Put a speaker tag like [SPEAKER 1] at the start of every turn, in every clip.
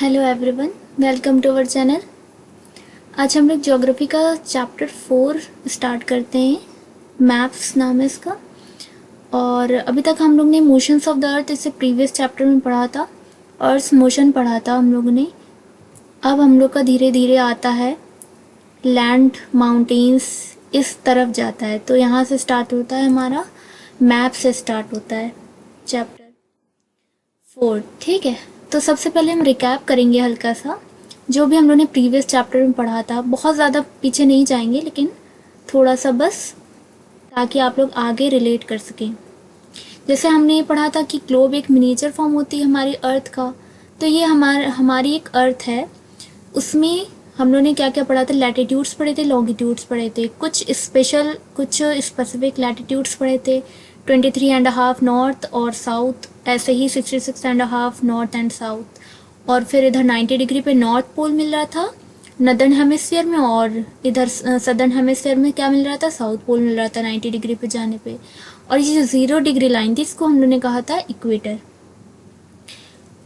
[SPEAKER 1] Hello everyone, welcome to our channel. आज हम लोग ज्योग्राफी का चैप्टर 4 स्टार्ट करते हैं। मैप्स नाम है इसका। और अभी तक हम लोग ने मोशंस ऑफ द अर्थ इससे प्रीवियस चैप्टर में पढ़ा था, अर्थ मोशन पढ़ा था हम लोगों ने। अब हम लोग का धीरे धीरे आता है लैंड, माउंटेन्स, इस तरफ जाता है। तो यहाँ से स्टार्ट होता है हमारा, मैप से स्टार्ट होता है चैप्टर 4। ठीक है, तो सबसे पहले हम रिकैप करेंगे हल्का सा जो भी हम लोगों ने प्रीवियस चैप्टर में पढ़ा था। बहुत ज़्यादा पीछे नहीं जाएंगे, लेकिन थोड़ा सा बस, ताकि आप लोग आगे रिलेट कर सकें। जैसे हमने ये पढ़ा था कि ग्लोब एक मिनिएचर फॉर्म होती है हमारी अर्थ का। तो ये हमारी एक अर्थ है। उसमें हम लोगों ने क्या क्या पढ़ा था, लैटिट्यूड्स पढ़े थे, लॉन्गिट्यूड्स पढ़े थे, कुछ स्पेशल कुछ स्पेसिफिक लैटिट्यूड्स पढ़े थे, 23.5 नॉर्थ और साउथ, ऐसे ही 66.5 नॉर्थ एंड साउथ। और फिर इधर 90 डिग्री पे नॉर्थ पोल मिल रहा था नदर्न हेमिस्फीयर में, और इधर सदर्न हेमिस्फीयर में क्या मिल रहा था, साउथ पोल मिल रहा था 90 डिग्री पे जाने पे। और ये जो 0 डिग्री लाइन थी, इसको हम लोगों ने कहा था इक्वेटर।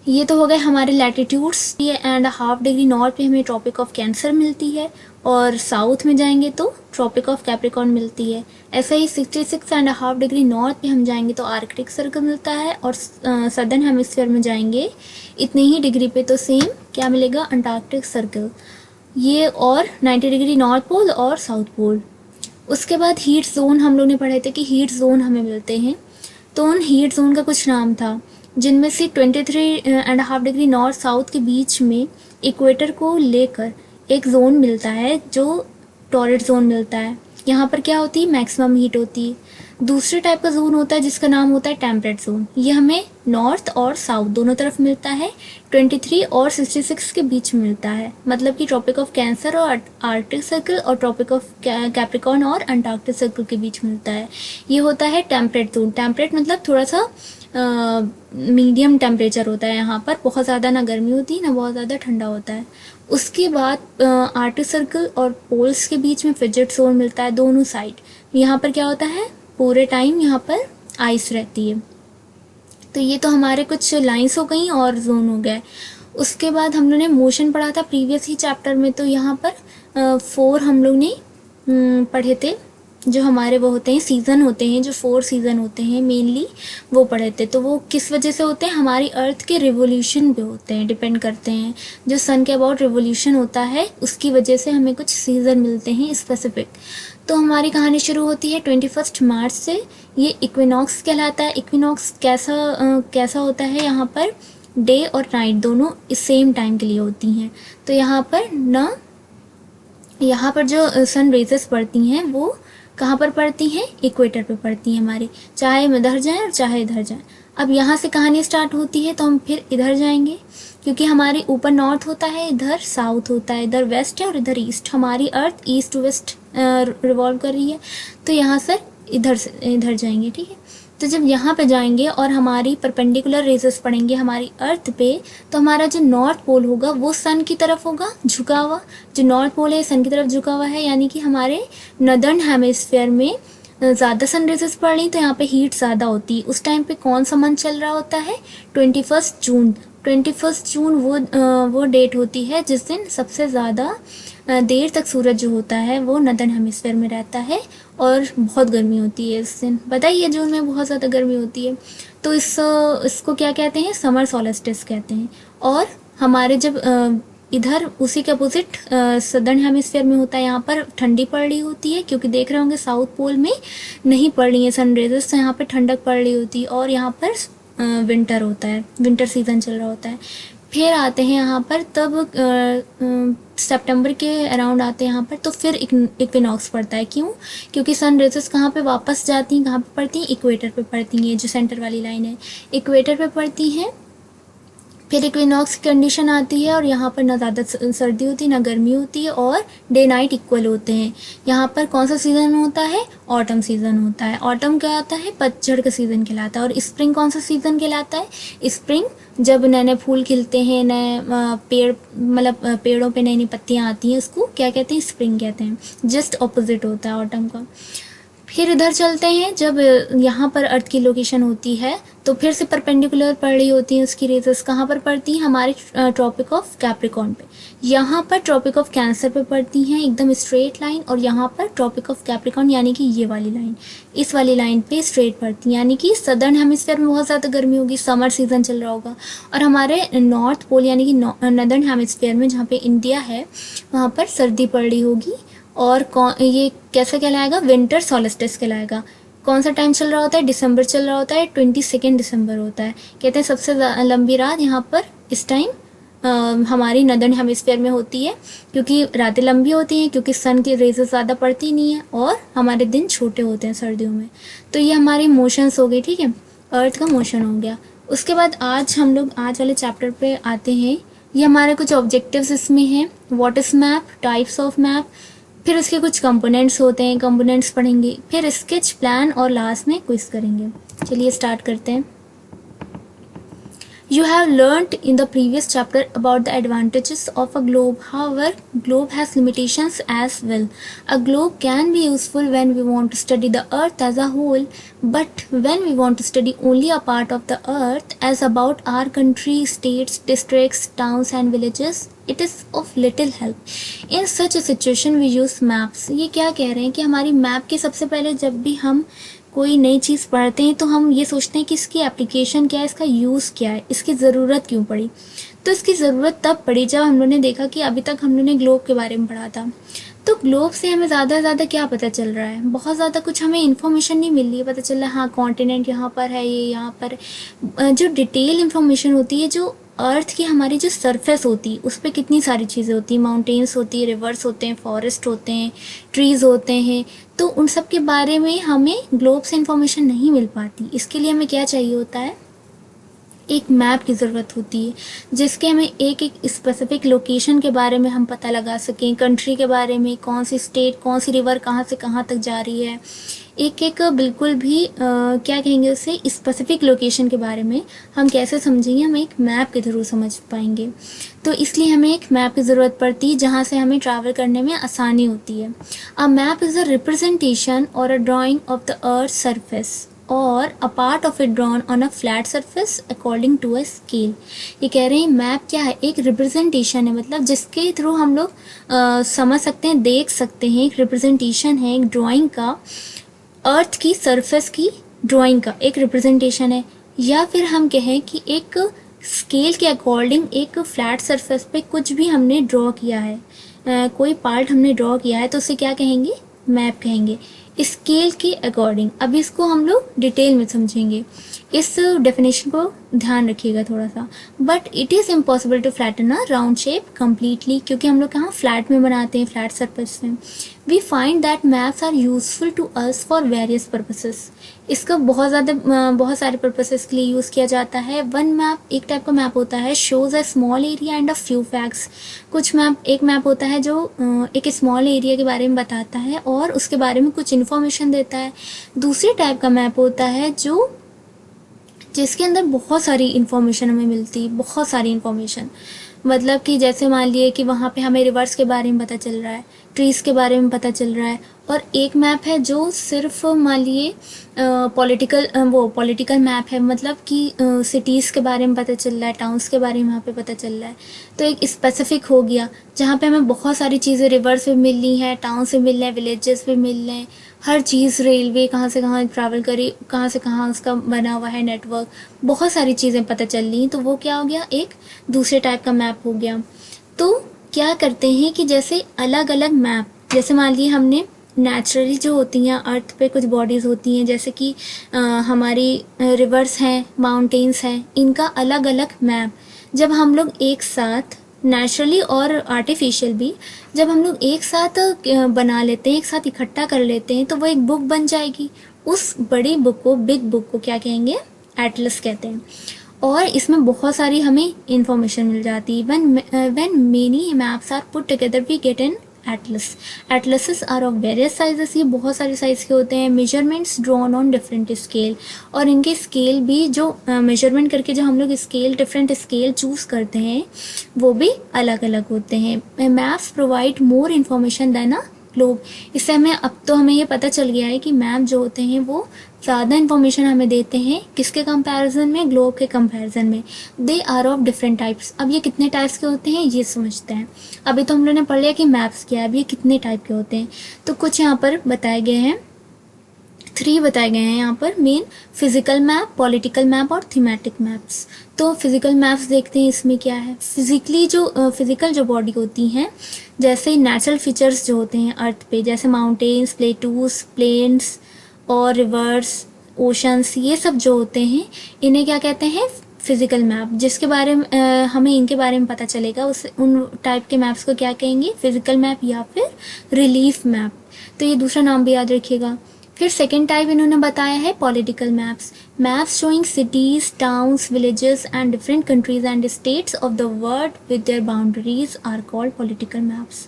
[SPEAKER 1] ये तो हो गए हमारे लैटिट्यूड्स। ये एंड हाफ डिग्री नॉर्थ पे हमें ट्रॉपिक ऑफ कैंसर मिलती है, और साउथ में जाएंगे तो ट्रॉपिक ऑफ कैप्रिकॉर्न मिलती है। ऐसे ही 66.5 डिग्री नॉर्थ पे हम जाएंगे तो आर्कटिक सर्कल मिलता है, और सदर्न हेमिस्फीयर में जाएंगे इतने ही डिग्री पे तो सेम क्या मिलेगा, अंटार्कटिक सर्कल। ये और 90 डिग्री नॉर्थ पोल और साउथ पोल। उसके बाद हीट जोन हम लोग ने पढ़े थे कि हीट जोन हमें मिलते हैं। तो उन हीट जोन का कुछ नाम था, जिनमें से 23.5 डिग्री नॉर्थ साउथ के बीच में इक्वेटर को लेकर एक जोन मिलता है जो टॉररेट जोन मिलता है। यहाँ पर क्या होती है, मैक्सिमम हीट होती है। दूसरे टाइप का जोन होता है जिसका नाम होता है टेम्परेट जोन। ये हमें नॉर्थ और साउथ दोनों तरफ मिलता है, 23 और 66 के बीच में मिलता है। मतलब कि ट्रॉपिक ऑफ कैंसर और आर्कटिक सर्कल, और ट्रॉपिक ऑफ कैप्रिकॉर्न और अंटार्कटिक सर्कल के बीच मिलता है। ये होता है टेम्परेट जोन। टेम्परेट मतलब थोड़ा सा मीडियम टेम्परेचर होता है यहाँ पर, बहुत ज़्यादा ना गर्मी होती ना बहुत ज़्यादा ठंडा होता है। उसके बाद आर्कटिक सर्कल और पोल्स के बीच में फ्रिजिड जोन मिलता है दोनों साइड। यहाँ पर क्या होता है, पूरे टाइम यहाँ पर आइस रहती है। तो ये तो हमारे कुछ लाइंस हो गई और जोन हो गए। उसके बाद हम लोग ने मोशन पढ़ा था प्रीवियस ही चैप्टर में। तो यहाँ पर 4 हम लोग ने पढ़े थे, जो हमारे वो होते हैं सीज़न होते हैं, जो 4 सीज़न होते हैं मेनली, वो पढ़े थे। तो वो किस वजह से होते हैं, हमारी अर्थ के रिवोल्यूशन पे होते हैं, डिपेंड करते हैं। जो सन के अबाउट रिवोल्यूशन होता है, उसकी वजह से हमें कुछ सीज़न मिलते हैं स्पेसिफिक। तो हमारी कहानी शुरू होती है 21 मार्च से। ये इक्विनॉक्स कहलाता है। इक्विनॉक्स कैसा होता है, यहाँ पर डे और नाइट दोनों सेम टाइम के लिए होती हैं। तो यहाँ पर जो सन रेजेस पड़ती हैं वो कहाँ पर पड़ती हैं, इक्वेटर पे पड़ती हैं हमारी, चाहे हम इधर जाएं और चाहे इधर जाएं। अब यहाँ से कहानी स्टार्ट होती है, तो हम फिर इधर जाएंगे, क्योंकि हमारे ऊपर नॉर्थ होता है, इधर साउथ होता है, इधर वेस्ट है और इधर ईस्ट। हमारी अर्थ ईस्ट टू वेस्ट रिवॉल्व कर रही है। तो यहाँ से इधर जाएंगे, ठीक है। तो जब यहाँ पे जाएंगे और हमारी परपेंडिकुलर रेजेस पड़ेंगे हमारी अर्थ पे, तो हमारा जो नॉर्थ पोल होगा वो सन की तरफ होगा झुका हुआ। जो नॉर्थ पोल है सन की तरफ झुका हुआ है, यानी कि हमारे नदर्न हेमिस्फीयर में ज़्यादा सन रेजेस पड़ रही, तो यहाँ पे हीट ज़्यादा होती है। उस टाइम पे कौन सा मंथ चल रहा होता है, 21 जून। 21 जून वो डेट होती है जिस दिन सबसे ज़्यादा देर तक सूरज जो होता है वो नदर्न हेमिस्फीयर में रहता है, और बहुत गर्मी होती है इस दिन। बताइए, जून में बहुत ज़्यादा गर्मी होती है। तो इसको क्या कहते हैं, समर सोलिस्टिस कहते हैं। और हमारे जब इधर उसी के अपोजिट सदर्न हेमिस्फीयर में होता है, यहाँ पर ठंडी पड़ रही होती है, क्योंकि देख रहे होंगे साउथ पोल में नहीं पड़ रही है सन रेजेस, तो यहाँ पर ठंडक पड़ रही होती है, और यहाँ पर विंटर होता है, विंटर सीजन चल रहा होता है। फिर आते हैं यहाँ पर, तब सितंबर के अराउंड आते हैं यहाँ पर, तो फिर इक्विनॉक्स पड़ता है। क्यों, क्योंकि सन रेजेस कहाँ पे वापस जाती हैं, कहाँ पे पड़ती हैं, इक्वेटर पे पड़ती हैं। जो सेंटर वाली लाइन है इक्वेटर पे पड़ती हैं। फिर इक्विनॉक्स की कंडीशन आती है, और यहाँ पर ना ज़्यादा सर्दी होती है ना गर्मी होती है, और डे नाइट इक्वल होते हैं। यहाँ पर कौन सा सीज़न होता है, ऑटम सीज़न होता है। ऑटम क्या आता है, पतझड़ का सीज़न कहलाता है। और स्प्रिंग कौन सा सीज़न कहलाता है, स्प्रिंग जब नए नए फूल खिलते हैं, नए पेड़, मतलब पेड़ों पे नई नई पत्तियाँ आती हैं, उसको क्या कहते हैं, स्प्रिंग कहते हैं। जस्ट ऑपोजिट होता है ऑटम का। फिर इधर चलते हैं, जब यहाँ पर अर्थ की लोकेशन होती है तो फिर से परपेंडिकुलर पड़ रही होती हैं, उसकी रेजेस कहाँ पर पड़ती हैं, हमारे ट्रॉपिक ऑफ कैप्रिकॉर्न पे। यहाँ पर ट्रॉपिक ऑफ कैंसर पे पड़ती हैं एकदम स्ट्रेट लाइन, और यहाँ पर ट्रॉपिक ऑफ कैप्रिकॉर्न यानी कि ये वाली लाइन, इस वाली लाइन पे स्ट्रेट पड़ती हैं। यानी कि सदर्न हेमिस्फीयर में बहुत ज़्यादा गर्मी होगी, समर सीजन चल रहा होगा, और हमारे नॉर्थ पोल यानी कि नदर्न हेमिस्फीयर में जहाँ पे इंडिया है वहाँ पर सर्दी पड़ रही होगी। और ये कैसा कहलाएगा, विंटर सॉलिस्टिस कहलाएगा। कौन सा टाइम चल रहा होता है, दिसंबर चल रहा होता है, 22 दिसंबर होता है। कहते हैं सबसे लंबी रात यहाँ पर इस टाइम हमारी नदर्न हेमिस्फीयर में होती है, क्योंकि रातें लंबी होती हैं, क्योंकि सन की रेजेस ज़्यादा पड़ती नहीं है, और हमारे दिन छोटे होते हैं सर्दियों में। तो ये हमारी मोशंस हो गई, ठीक है, अर्थ का मोशन हो गया। उसके बाद आज हम लोग आज वाले चैप्टर पे आते हैं। ये हमारे कुछ ऑब्जेक्टिव्स इसमें हैं, what is map, types of map, फिर उसके कुछ कंपोनेंट्स होते हैं, कंपोनेंट्स पढ़ेंगे, फिर स्केच, प्लान, और लास्ट में क्विज करेंगे। चलिए स्टार्ट करते हैं। You have learnt in the previous chapter about the advantages of a globe. However, globe has limitations as well. A globe can be useful when we want to study the earth as a whole, but when we want to study only a part of the earth, as about our country, states, districts, towns and villages, it is of little help. In such a situation we use maps. ये क्या कह रहे हैं कि हमारी map के सबसे पहले जब भी हम कोई नई चीज़ पढ़ते हैं तो हम ये सोचते हैं कि इसकी एप्लीकेशन क्या है, इसका यूज़ क्या है, इसकी ज़रूरत क्यों पड़ी। तो इसकी ज़रूरत तब पड़ी जब हम लोगों ने देखा कि अभी तक हम लोगों ने ग्लोब के बारे में पढ़ा था। तो ग्लोब से हमें ज़्यादा से ज़्यादा क्या पता चल रहा है, बहुत ज़्यादा कुछ हमें इन्फॉर्मेशन नहीं मिल रही है। पता चल रहा है हाँ कॉन्टिनेंट यहाँ पर है, ये यहाँ पर जो डिटेल इन्फॉर्मेशन होती है, जो अर्थ की हमारी जो सरफेस होती है उस पर कितनी सारी चीज़ें होती हैं, माउंटेन्स होती है, रिवर्स होते हैं, फॉरेस्ट होते हैं, ट्रीज़ होते हैं, तो उन सब के बारे में हमें ग्लोब से इन्फॉर्मेशन नहीं मिल पाती। इसके लिए हमें क्या चाहिए होता है, एक मैप की ज़रूरत होती है, जिसके हमें एक एक स्पेसिफिक लोकेशन के बारे में हम पता लगा सकें, कंट्री के बारे में, कौन सी स्टेट, कौन सी रिवर कहाँ से कहाँ तक जा रही है, एक एक बिल्कुल भी क्या कहेंगे उसे, स्पेसिफिक लोकेशन के बारे में हम कैसे समझेंगे, हम एक मैप के थ्रू समझ पाएंगे। तो इसलिए हमें एक मैप की ज़रूरत पड़ती है जहाँ से हमें ट्रैवल करने में आसानी होती है। A map is a representation or a drawing of the earth surface or a part of it drawn on a flat surface according to a scale. ये कह रहे हैं मैप क्या है, एक रिप्रेजेंटेशन है, मतलब जिसके थ्रू हम लोग समझ सकते हैं, देख सकते हैं, एक रिप्रेजेंटेशन है, एक ड्राइंग का, अर्थ की सरफेस की ड्राइंग का एक रिप्रेजेंटेशन है। या फिर हम कहें कि एक स्केल के अकॉर्डिंग एक फ्लैट सरफेस पे कुछ भी हमने ड्रॉ किया है, कोई पार्ट हमने ड्रॉ किया है, तो उसे क्या कहेंगे, मैप कहेंगे, स्केल के अकॉर्डिंग। अब इसको हम लोग डिटेल में समझेंगे, इस डेफिनेशन को ध्यान रखिएगा थोड़ा सा। But it is impossible to flatten a round shape completely, क्योंकि हम लोग कहाँ फ्लैट में बनाते हैं, फ्लैट सरफेस में। We find that maps are useful to us for various purposes. इसका बहुत सारे पर्पसेस के लिए यूज़ किया जाता है। वन मैप, एक टाइप का मैप होता है, shows a small area and a few facts. एक मैप होता है जो एक स्मॉल एरिया के बारे में बताता है और उसके बारे में कुछ इन्फॉर्मेशन देता है। दूसरे टाइप का मैप होता है जिसके अंदर बहुत सारी इन्फॉर्मेशन हमें मिलती है, बहुत सारी इन्फॉर्मेशन। मतलब कि जैसे मान लिए कि वहाँ पे हमें रिवर्स के बारे में पता चल रहा है, ट्रीज़ के बारे में पता चल रहा है। और एक मैप है जो सिर्फ मान लिए पॉलिटिकल मैप है, मतलब कि सिटीज़ के बारे में पता चल रहा है, टाउन्स के बारे में वहाँ पे पता चल रहा है। तो एक स्पेसिफिक हो गया जहाँ पे हमें बहुत सारी चीज़ें रिवर्स भी मिल रही हैं, टाउन से मिल रहे हैं, विलेजेस भी मिल रहे हैं, हर चीज़, रेलवे कहाँ से कहाँ ट्रैवल करी, कहाँ से कहाँ उसका बना हुआ है नेटवर्क, बहुत सारी चीज़ें पता चल रही हैं। तो वो क्या हो गया, एक दूसरे टाइप का मैप हो गया। तो क्या करते हैं कि जैसे अलग अलग मैप, जैसे मान लिए हमने नेचुरली जो होती हैं अर्थ पे कुछ बॉडीज़ होती हैं, जैसे कि हमारी रिवर्स हैं, माउंटेन्स हैं, इनका अलग अलग मैप जब हम लोग एक साथ नेचुरली और आर्टिफिशियल भी जब हम लोग एक साथ बना लेते हैं, एक साथ इकट्ठा कर लेते हैं, तो वो एक बुक बन जाएगी। उस बड़ी बुक को, बिग बुक को क्या कहेंगे, एटलस कहते हैं। और इसमें बहुत सारी हमें इंफॉर्मेशन मिल जाती है। When many maps are put together we get an atlas. Atlases are of various sizes, ये बहुत सारे साइज़ के होते हैं। Measurements drawn on different scale, और इनके स्केल भी जो मेजरमेंट करके जो हम लोग स्केल, डिफरेंट स्केल चूज़ करते हैं वो भी अलग अलग होते हैं। Maps provide more information than a globe. इससे हमें ये पता चल गया है कि मैप जो होते हैं वो ज़्यादा इन्फॉर्मेशन हमें देते हैं किसके कंपैरिजन में, ग्लोब के कंपैरिजन में। They are of different types. अब ये कितने टाइप्स के होते हैं ये समझते हैं। अभी तो हम लोगों ने पढ़ लिया कि मैप्स क्या है, अब ये कितने टाइप के होते हैं। तो कुछ यहाँ पर बताए गए हैं, 3 बताए गए हैं यहाँ पर main: physical map, political map और थीमेटिक मैप्स। तो फिजिकल मैप्स देखते हैं इसमें क्या है। फिजिकल जो बॉडी होती हैं, जैसे नेचुरल फीचर्स जो होते हैं अर्थ पे, जैसे माउंटेन्स, प्लेटूज, प्लेन्स और रिवर्स, ओशंस, ये सब जो होते हैं इन्हें क्या कहते हैं, फिजिकल मैप। जिसके बारे में हमें इनके बारे में पता चलेगा उन टाइप के मैप्स को क्या कहेंगे, फिजिकल मैप या फिर रिलीफ मैप। तो ये दूसरा नाम भी याद रखिएगा। फिर सेकेंड टाइप इन्होंने बताया है political maps. Maps showing cities, towns, villages and different countries and states of the world with their boundaries are called political maps.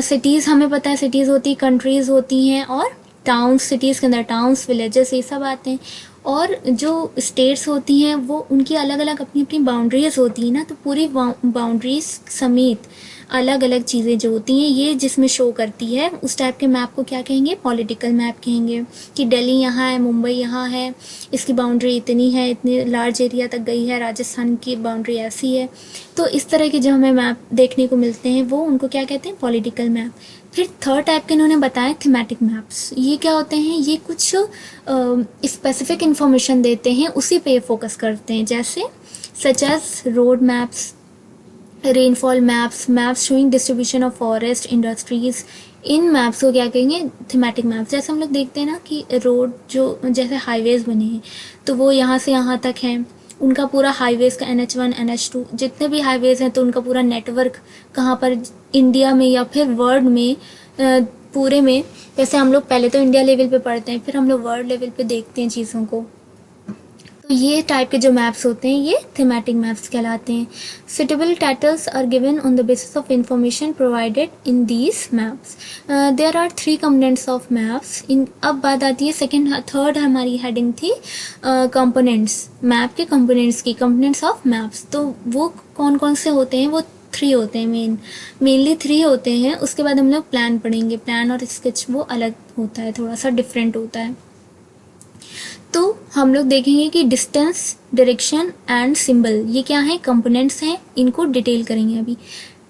[SPEAKER 1] Cities हमें पता है, सिटीज़ होती, कंट्रीज़ होती हैं, और टाउन्स, सिटीज़ के अंदर टाउन्स, विलेजेस, ये सब आते हैं। और जो स्टेट्स होती हैं वो उनकी अलग अलग अपनी अपनी बाउंड्रीज होती हैं ना, तो पूरी बाउंड्रीज समेत अलग अलग चीज़ें जो होती हैं ये जिसमें शो करती है, उस टाइप के मैप को क्या कहेंगे, पॉलिटिकल मैप कहेंगे। कि दिल्ली यहाँ है, मुंबई यहाँ है, इसकी बाउंड्री इतनी है, इतनी लार्ज एरिया तक गई है, राजस्थान की बाउंड्री ऐसी है। तो इस तरह के जो हमें मैप देखने को मिलते हैं वो उनको क्या कहते हैं, पॉलिटिकल मैप। फिर थर्ड टाइप के इन्होंने बताया थीमेटिक मैप्स। ये क्या होते हैं, ये कुछ स्पेसिफिक इंफॉर्मेशन देते हैं, उसी पे फोकस करते हैं, जैसे such as road maps, rainfall maps, maps showing distribution of forest, industries. इन मैप्स को क्या कहेंगे, थीमेटिक मैप्स। जैसे हम लोग देखते हैं ना कि रोड जो जैसे हाईवेज बने हैं तो वो यहाँ से यहाँ तक हैं, उनका पूरा हाईवेज का NH1, NH2 जितने भी हाईवेज हैं तो उनका पूरा नेटवर्क कहाँ पर, इंडिया में या फिर वर्ल्ड में, पूरे में। जैसे हम लोग पहले तो इंडिया लेवल पे पढ़ते हैं, फिर हम लोग वर्ल्ड लेवल पे देखते हैं चीज़ों को। तो ये टाइप के जो मैप्स होते हैं ये थीमेटिक मैप्स कहलाते हैं। Suitable titles are given on the basis of information provided in these maps. There are 3 components of maps. अब बात आती है थर्ड हमारी हेडिंग थी कंपोनेंट्स, मैप के कंपोनेंट्स की, कंपोनेंट्स ऑफ मैप्स। तो वो कौन कौन से होते हैं, वो 3 होते हैं, मेनली 3 होते हैं। उसके बाद हम लोग प्लान पढ़ेंगे, प्लान और स्केच वो अलग होता है, थोड़ा सा डिफरेंट होता है। तो हम लोग देखेंगे कि डिस्टेंस, डायरेक्शन एंड सिंबल ये क्या है, कंपोनेंट्स हैं, इनको डिटेल करेंगे अभी।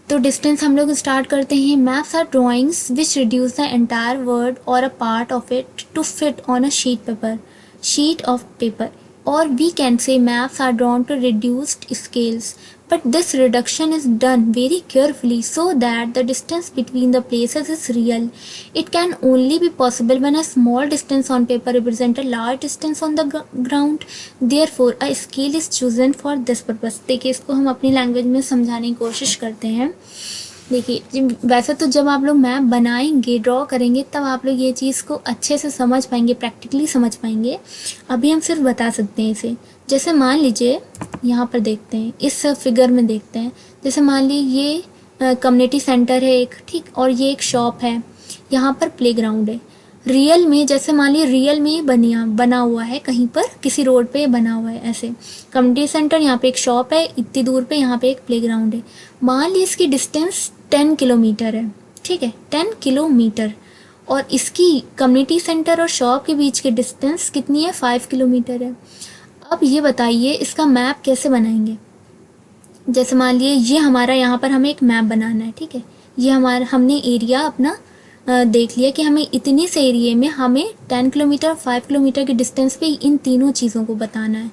[SPEAKER 1] तो डिस्टेंस हम लोग स्टार्ट करते हैं। Maps are drawings which reduce the entire world or a part of it to fit on a sheet of paper, or we can say maps are drawn to reduced scales, but this reduction is done very carefully so that the distance between the places is real. It can only be possible when a small distance on paper represents a large distance on the ground. Therefore, a scale is chosen for this purpose. देखिए इसको हम अपनी language में समझाने की कोशिश करते हैं। देखिए वैसे तो जब आप लोग मैप बनाएंगे, ड्रॉ करेंगे, तब आप लोग ये चीज़ को अच्छे से समझ पाएंगे, प्रैक्टिकली समझ पाएंगे। अभी हम सिर्फ बता सकते हैं इसे। जैसे मान लीजिए यहाँ पर देखते हैं, इस फिगर में देखते हैं, जैसे मान लीजिए ये कम्युनिटी सेंटर है एक, ठीक, और ये एक शॉप है, यहाँ पर प्लेग्राउंड है। रियल में जैसे मान लीजिए रियल में बना हुआ है, कहीं पर किसी रोड पे बना हुआ है, ऐसे कम्युनिटी सेंटर, यहाँ पे एक शॉप है, इतनी दूर पे यहाँ पे एक प्लेग्राउंड है। मान लीजिए इसकी डिस्टेंस 10 किलोमीटर है, ठीक है, 10 किलोमीटर, और इसकी कम्युनिटी सेंटर और शॉप के बीच की डिस्टेंस कितनी है, 5 किलोमीटर है। अब ये बताइए इसका मैप कैसे बनाएंगे। जैसे मान लीजिए ये हमारा, यहाँ पर हमें एक मैप बनाना है, ठीक है, ये हमने एरिया अपना देख लिया कि हमें इतने से एरिया में हमें 10 किलोमीटर, 5 किलोमीटर की डिस्टेंस पे इन तीनों चीज़ों को बताना है।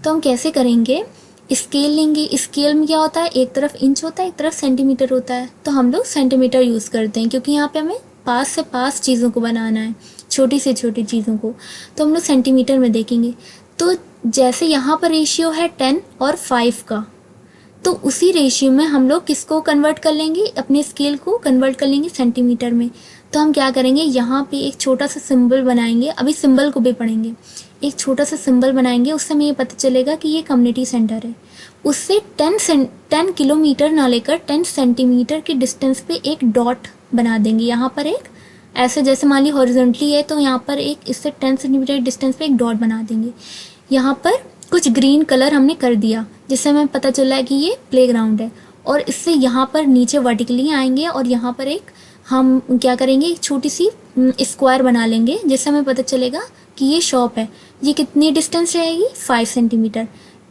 [SPEAKER 1] तो हम कैसे करेंगे, स्केल लेंगे। स्केल में क्या होता है, एक तरफ इंच होता है, एक तरफ सेंटीमीटर होता है, तो हम लोग सेंटीमीटर यूज़ करते हैं क्योंकि यहाँ पे हमें पास से पास चीज़ों को बनाना है, छोटी से छोटी चीज़ों को, तो हम लोग सेंटीमीटर में देखेंगे। तो जैसे यहाँ पर रेशियो है 10 और 5 का, तो उसी रेशियो में हम लोग किसको कन्वर्ट कर लेंगे, अपने स्केल को कन्वर्ट कर लेंगे सेंटीमीटर में। तो हम क्या करेंगे, यहाँ पे एक छोटा सा सिंबल बनाएंगे, अभी सिंबल को भी पढ़ेंगे। एक छोटा सा सिंबल बनाएंगे, उससे हमें ये पता चलेगा कि ये कम्युनिटी सेंटर है। उससे 10 किलोमीटर ना लेकर 10 सेंटीमीटर की डिस्टेंस पे एक डॉट बना देंगे। यहाँ पर एक ऐसे, जैसे मान ली हॉरिजॉन्टली है, तो यहाँ पर एक इससे 10 सेंटीमीटर की डिस्टेंस पे एक डॉट बना देंगे। यहाँ पर कुछ ग्रीन कलर हमने कर दिया, जिससे हमें पता चला है कि ये प्लेग्राउंड है। और इससे यहाँ पर नीचे वर्टिकली आएंगे और यहाँ पर एक हम क्या करेंगे, एक छोटी सी स्क्वायर बना लेंगे जिससे हमें पता चलेगा कि ये शॉप है। ये कितनी डिस्टेंस रहेगी, 5 सेंटीमीटर।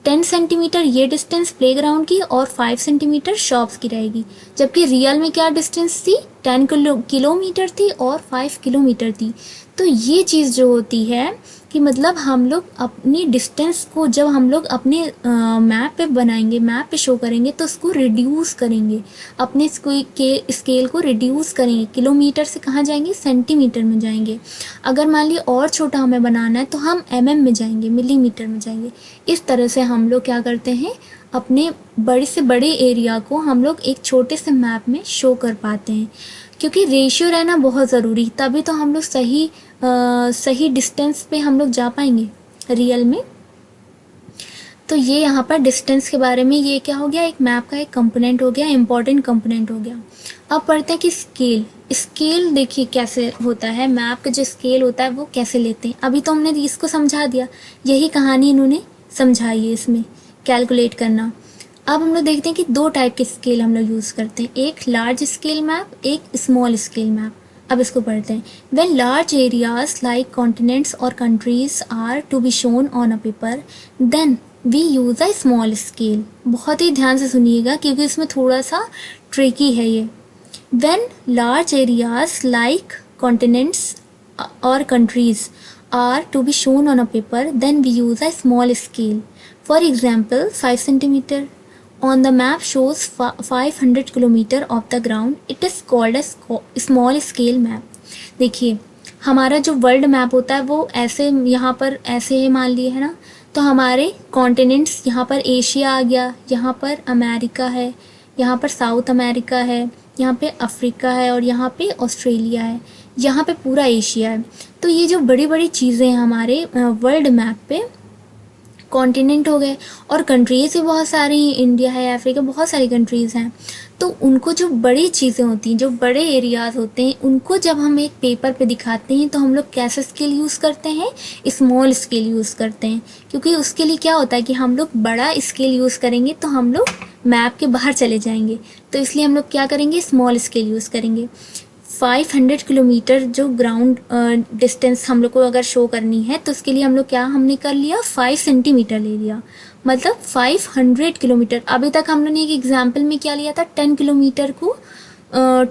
[SPEAKER 1] 10 सेंटीमीटर ये डिस्टेंस प्लेग्राउंड की और 5 सेंटीमीटर शॉप्स की रहेगी। जबकि रियल में क्या डिस्टेंस थी, 10 किलोमीटर थी और 5 किलोमीटर थी। तो ये चीज़ जो होती है कि मतलब हम लोग अपनी डिस्टेंस को जब हम लोग अपने मैप पे बनाएंगे, मैप पे शो करेंगे, तो उसको रिड्यूस करेंगे, अपने स्केल को रिड्यूस करेंगे। किलोमीटर से कहाँ जाएंगे, सेंटीमीटर में जाएंगे। अगर मान लीजिए और छोटा हमें बनाना है तो हम में जाएंगे, मिलीमीटर में जाएंगे। इस तरह से हम लोग क्या करते हैं, अपने बड़े से बड़े एरिया को हम लोग एक छोटे से मैप में शो कर पाते हैं। क्योंकि रेशियो रहना बहुत ज़रूरी, तभी तो हम लोग सही डिस्टेंस पे हम लोग जा पाएंगे रियल में। तो ये यहाँ पर डिस्टेंस के बारे में, ये क्या हो गया, एक मैप का एक कंपोनेंट हो गया, इम्पॉर्टेंट कंपोनेंट हो गया। अब पढ़ते हैं कि स्केल देखिए कैसे होता है, मैप का जो स्केल होता है वो कैसे लेते हैं। अभी तो हमने इसको समझा दिया, यही कहानी इन्होंने समझाई है इसमें, कैलकुलेट करना। अब हम लोग देखते हैं कि दो टाइप के स्केल हम लोग यूज़ करते हैं, एक लार्ज स्केल मैप, एक स्मॉल स्केल मैप। अब इसको पढ़ते हैं। When large areas like continents or countries are to be shown on a paper, then we use a small scale। बहुत ही ध्यान से सुनिएगा क्योंकि इसमें थोड़ा सा ट्रिकी है ये। When large areas like continents or countries are to be shown on a paper, then we use a small scale। For example, 5 centimeter on the map shows 500 kilometer of the ground, it is called a small scale map। देखिए हमारा जो world map होता है वो ऐसे यहाँ पर ऐसे है, मान लिए है ना। तो हमारे कॉन्टिनेंट्स यहाँ पर एशिया आ गया, यहाँ पर अमेरिका है, यहाँ पर साउथ अमेरिका है, यहाँ पे अफ्रीका है और यहाँ पे ऑस्ट्रेलिया है, यहाँ पे पूरा एशिया है। तो ये जो बड़ी बड़ी चीज़ें हैं हमारे वर्ल्ड मैप पे, कॉन्टिनेंट हो गए, और कंट्रीज़ भी बहुत सारी, इंडिया है, अफ्रीका, बहुत सारी कंट्रीज़ हैं। तो उनको जो बड़ी चीज़ें होती हैं, जो बड़े एरियाज़ होते हैं, उनको जब हम एक पेपर पे दिखाते हैं तो हम लोग कैसा स्केल यूज़ करते हैं, स्मॉल स्केल यूज़ करते हैं। क्योंकि उसके लिए क्या होता है कि हम लोग बड़ा स्केल यूज़ करेंगे तो हम लोग मैप के बाहर चले जाएंगे, तो इसलिए हम लोग क्या करेंगे, स्मॉल स्केल यूज़ करेंगे। 500 किलोमीटर जो ग्राउंड डिस्टेंस हम लोग को अगर शो करनी है तो उसके लिए हम लोग क्या, हमने कर लिया 5 सेंटीमीटर ले लिया, मतलब 500 किलोमीटर। अभी तक हम लोग ने एक एग्जाम्पल में क्या लिया था, 10 किलोमीटर को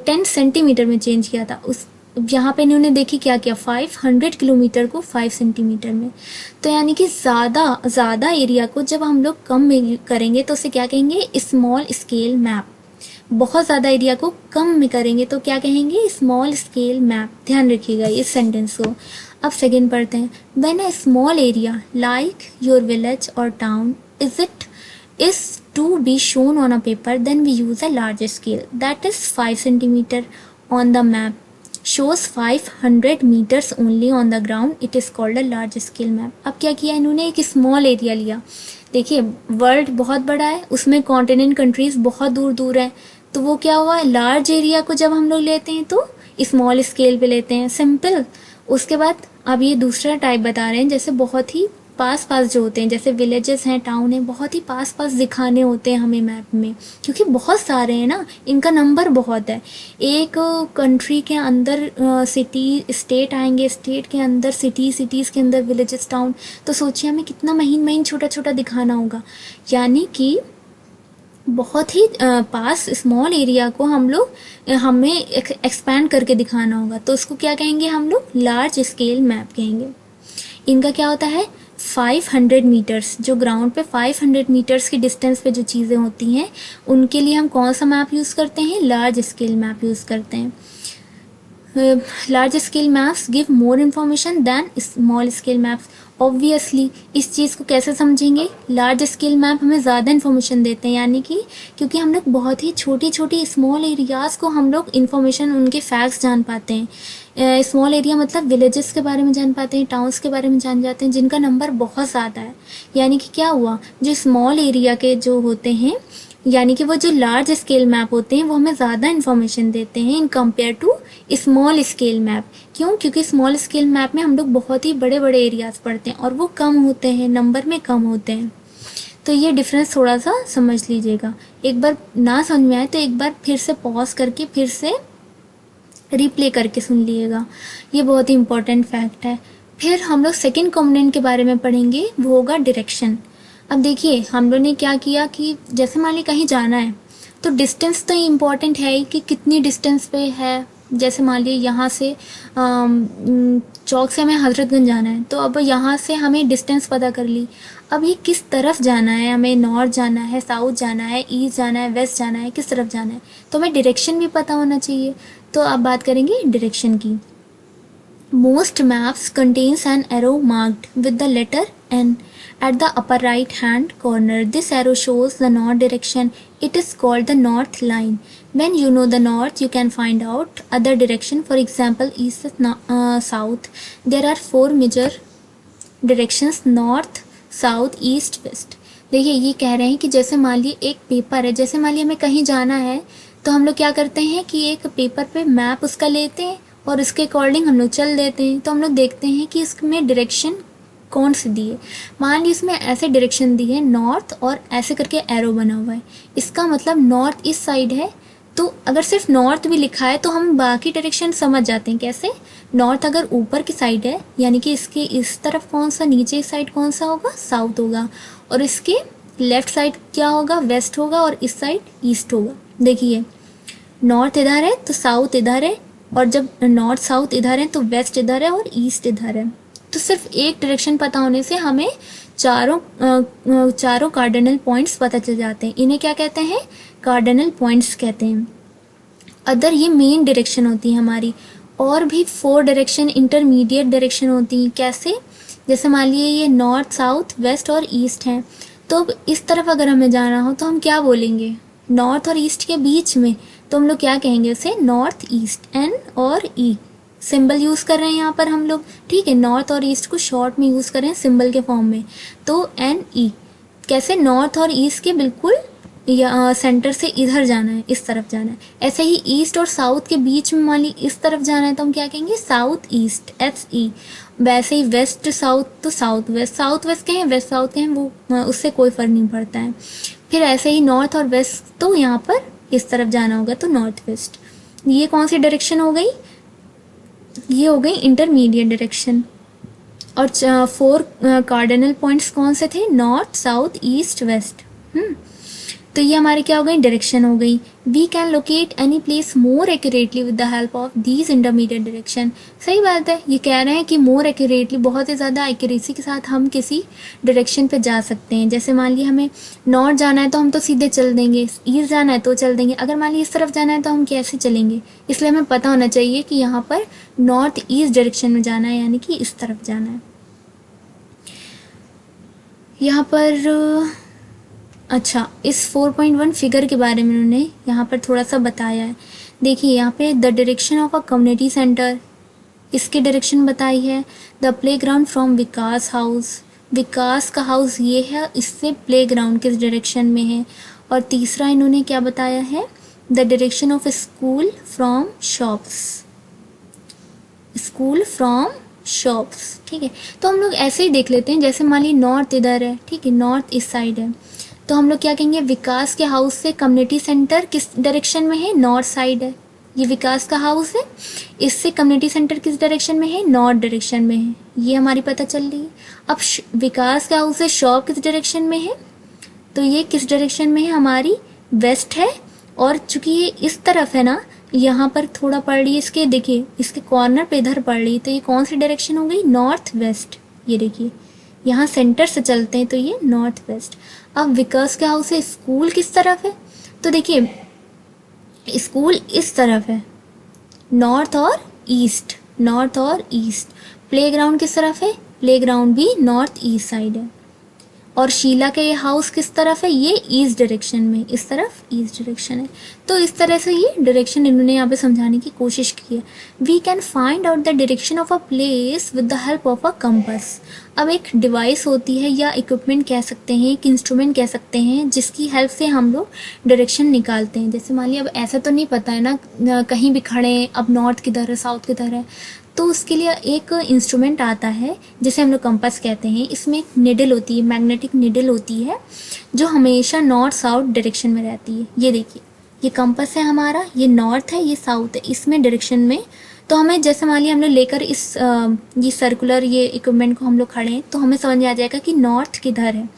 [SPEAKER 1] 10 सेंटीमीटर में चेंज किया था। उस यहाँ पे इन्होंने देखी क्या किया, 500 किलोमीटर को 5 सेंटीमीटर में। तो यानी कि ज़्यादा एरिया को जब हम लोग कम में करेंगे तो उसे क्या कहेंगे, स्मॉल स्केल मैप। बहुत ज़्यादा एरिया को कम में करेंगे तो क्या कहेंगे, स्मॉल स्केल मैप। ध्यान रखिएगा इस सेंटेंस को। अब सेकेंड पढ़ते हैं। When a small area like your village और town is to be shown on a paper, then we use a large scale, that is 5 centimeter on the map shows 500 meters only on the ground, it is called a large scale map। अब क्या किया इन्होंने, एक small area लिया। देखिए world बहुत बड़ा है, उसमें कॉन्टिनेंट कंट्रीज बहुत दूर दूर है, तो वो क्या हुआ, लार्ज एरिया को जब हम लोग लेते हैं तो स्मॉल स्केल पे लेते हैं, सिंपल। उसके बाद अब ये दूसरा टाइप बता रहे हैं, जैसे बहुत ही पास जो होते हैं, जैसे विलेजेस हैं, टाउन है, बहुत ही पास दिखाने होते हैं हमें मैप में, क्योंकि बहुत सारे हैं ना, इनका नंबर बहुत है। एक कंट्री के अंदर सिटी स्टेट आएंगे, स्टेट के अंदर सिटीज़ के अंदर विलेजेस, टाउन, तो सोचिए हमें कितना महीन छोटा दिखाना होगा। यानी कि बहुत ही पास स्मॉल एरिया को हमें एक्सपैंड करके दिखाना होगा, तो उसको क्या कहेंगे हम लोग, लार्ज स्केल मैप कहेंगे। इनका क्या होता है, 500 मीटर्स, जो ग्राउंड पे 500 मीटर्स की डिस्टेंस पे जो चीज़ें होती हैं उनके लिए हम कौन सा मैप यूज़ करते हैं, लार्ज स्केल मैप यूज़ करते हैं। Large scale maps give more information than small scale maps. Obviously इस चीज़ को कैसे समझेंगे, लार्ज स्केल मैप हमें ज़्यादा इन्फॉर्मेशन देते हैं, यानी कि क्योंकि हम लोग बहुत ही छोटी स्मॉल एरियाज़ को हम लोग इन्फॉर्मेशन, उनके फैक्ट्स जान पाते हैं। स्मॉल एरिया मतलब विलेजेस के बारे में जान पाते हैं, टाउन्स के बारे में जान जाते हैं, जिनका नंबर बहुत ज़्यादा है। यानी कि क्या हुआ, जो स्मॉल एरिया के जो होते हैं, यानी कि वो जो लार्ज स्केल मैप होते हैं वो हमें ज़्यादा इन्फॉर्मेशन देते हैं in compare to small scale map. क्यों, क्योंकि स्मॉल स्केल मैप में हम लोग बहुत ही बड़े एरियाज़ पढ़ते हैं और वो कम होते हैं, नंबर में कम होते हैं। तो ये डिफरेंस थोड़ा सा समझ लीजिएगा। एक बार ना समझ में आए तो एक बार फिर से पॉज करके फिर से रिप्ले करके सुन लीजिएगा, ये बहुत ही इंपॉर्टेंट फैक्ट है। फिर हम लोग सेकेंड कॉम्पोनेंट के बारे में पढ़ेंगे, वो होगा डायरेक्शन। अब देखिए हम लोग ने क्या किया कि जैसे मान ली कहीं जाना है तो डिस्टेंस तो इम्पॉर्टेंट है ही कि कितनी डिस्टेंस पे है। जैसे मान लीजिए यहाँ से चौक से हमें हजरतगंज जाना है, तो अब यहाँ से हमें डिस्टेंस पता कर ली। अब ये किस तरफ जाना है, हमें नॉर्थ जाना है, साउथ जाना है, ईस्ट जाना है, वेस्ट जाना है, किस तरफ जाना है, तो हमें डायरेक्शन भी पता होना चाहिए। तो अब बात करेंगे डायरेक्शन की। Most maps contains an arrow marked with the letter N at the upper right hand corner. This arrow shows the north direction. It is called the north line. When you know the north, you can find out other direction. For example, east, south. There are 4 major directions: north, south, east, west. देखिए ये कह रहे हैं कि जैसे मान लीजिए एक पेपर है, जैसे मान लीजिए हमें कहीं जाना है तो हम लोग क्या करते हैं कि एक पेपर पे मैप उसका लेते हैं और उसके अकॉर्डिंग हम लोग चल देते हैं। तो हम लोग देखते हैं कि इसमें डायरेक्शन कौन सी दी है। मान लीजिए इसमें ऐसे डायरेक्शन दी है नॉर्थ और ऐसे करके एरो बना हुआ है, इसका मतलब नॉर्थ इस साइड है। तो अगर सिर्फ नॉर्थ भी लिखा है तो हम बाकी डायरेक्शन समझ जाते हैं। कैसे? नॉर्थ अगर ऊपर की साइड है यानी कि इसके इस तरफ कौन सा, नीचे इस साइड कौन सा होगा, साउथ होगा, और इसके लेफ्ट साइड क्या होगा, वेस्ट होगा, और इस साइड ईस्ट होगा। देखिए नॉर्थ इधर है तो साउथ इधर है, और जब नॉर्थ साउथ इधर है तो वेस्ट इधर है और ईस्ट इधर है। तो सिर्फ एक डायरेक्शन पता होने से हमें चारों कार्डिनल पॉइंट्स पता चल जाते हैं। इन्हें क्या कहते हैं? कार्डिनल पॉइंट्स कहते हैं। अदर ये मेन डायरेक्शन होती है हमारी। और भी 4 डायरेक्शन इंटरमीडिएट डायरेक्शन होती हैं। कैसे? जैसे मान लीजिए ये नॉर्थ, साउथ, वेस्ट और ईस्ट हैं, तो अब इस तरफ अगर हमें जाना हो तो हम क्या बोलेंगे? नॉर्थ और ईस्ट के बीच में तो हम लोग क्या कहेंगे उसे? North east. एन और ई सिंबल यूज़ कर रहे हैं यहाँ पर हम लोग, ठीक है। नॉर्थ और ईस्ट को शॉर्ट में यूज़ कर रहे हैं सिंबल के फॉर्म में, तो एन ई। कैसे? नॉर्थ और ईस्ट के बिल्कुल या सेंटर से इधर जाना है, इस तरफ जाना है। ऐसे ही ईस्ट और साउथ के बीच में मान ली इस तरफ जाना है तो हम क्या कहेंगे? South east, H E. वैसे ही वेस्ट साउथ तो साउथ वेस्ट, साउथ वेस्ट कहें वेस्ट साउथ कहें वो उससे कोई फ़र्क नहीं पड़ता है। फिर ऐसे ही नॉर्थ और वेस्ट तो यहाँ पर इस तरफ जाना होगा तो नॉर्थ वेस्ट। ये कौन सी डायरेक्शन हो गई? ये हो गई इंटरमीडिएट डायरेक्शन। और 4 कार्डिनल पॉइंट्स कौन से थे? North, south, east, west. तो ये हमारी क्या हो गई? डायरेक्शन हो गई। We can locate any place more accurately with the help of these intermediate direction. सही बात है, ये कह रहे हैं कि मोर एक्यूरेटली, बहुत ही ज़्यादा एक्यूरेसी के साथ हम किसी डायरेक्शन पे जा सकते हैं। जैसे मान लीजिए हमें नॉर्थ जाना है तो हम तो सीधे चल देंगे, ईस्ट जाना है तो चल देंगे। अगर मान लीजिए इस तरफ जाना है तो हम कैसे चलेंगे? इसलिए हमें पता होना चाहिए कि यहाँ पर नॉर्थ ईस्ट डायरेक्शन में जाना है, यानी कि इस तरफ जाना है। यहाँ पर अच्छा, इस 4.1 फिगर के बारे में उन्होंने यहाँ पर थोड़ा सा बताया है। देखिए यहाँ पे the direction of a community center, इसकी डायरेक्शन बताई है। The playground from Vikas house, Vikas का हाउस ये है, इससे प्लेग्राउंड किस डायरेक्शन में है। और तीसरा इन्होंने क्या बताया है? The direction of school from shops, school from shops. ठीक है, तो हम लोग ऐसे ही देख लेते हैं। जैसे मान ली नॉर्थ इधर है, ठीक है, नॉर्थ इस साइड है, तो हम लोग क्या कहेंगे? विकास के हाउस से कम्युनिटी सेंटर किस डायरेक्शन में है? नॉर्थ साइड है। ये विकास का हाउस है, इससे कम्युनिटी सेंटर किस डायरेक्शन में है? नॉर्थ डायरेक्शन में है। ये हमारी पता चल रही है। अब विकास के हाउस से शॉप किस डायरेक्शन में है? तो ये किस डायरेक्शन में है? हमारी वेस्ट है। और चूंकि ये इस तरफ है ना, यहाँ पर थोड़ा पड़ रही है, इसके देखिए इसके कॉर्नर पे इधर पड़ रही है, तो ये कौन सी डायरेक्शन हो गई? North west. ये देखिए यहाँ सेंटर से चलते हैं तो ये नॉर्थ वेस्ट। अब विकास के हाउस से स्कूल किस तरफ है? तो देखिए स्कूल इस तरफ है, नॉर्थ और ईस्ट, नॉर्थ और ईस्ट। प्लेग्राउंड किस तरफ है? प्लेग्राउंड भी नॉर्थ ईस्ट साइड है। और शीला के ये हाउस किस तरफ है? ये ईस्ट डायरेक्शन में, इस तरफ ईस्ट डायरेक्शन है। तो इस तरह से ये डायरेक्शन इन्होंने यहाँ पे समझाने की कोशिश की है। We can find out the direction of a place with the help of a compass. अब एक डिवाइस होती है या इक्विपमेंट कह सकते हैं, एक इंस्ट्रूमेंट कह सकते हैं, जिसकी हेल्प से हम लोग डायरेक्शन निकालते हैं। जैसे मान लिया अब ऐसा तो नहीं पता है ना कहीं भी खड़े अब नॉर्थ किधर है साउथ किधर है, तो उसके लिए एक इंस्ट्रूमेंट आता है जिसे हम लोग कंपास कहते हैं। इसमें एक निडल होती है, मैग्नेटिक निडल होती है, जो हमेशा नॉर्थ साउथ डायरेक्शन में रहती है। ये देखिए ये कंपास है हमारा, ये नॉर्थ है, ये साउथ है, इसमें डायरेक्शन में। तो हमें जैसे मान लिया हम लोग लेकर ये सर्कुलर ये इक्विपमेंट को हम लोग खड़े हैं, तो हमें समझ में आ जाएगा कि नॉर्थ किधर है,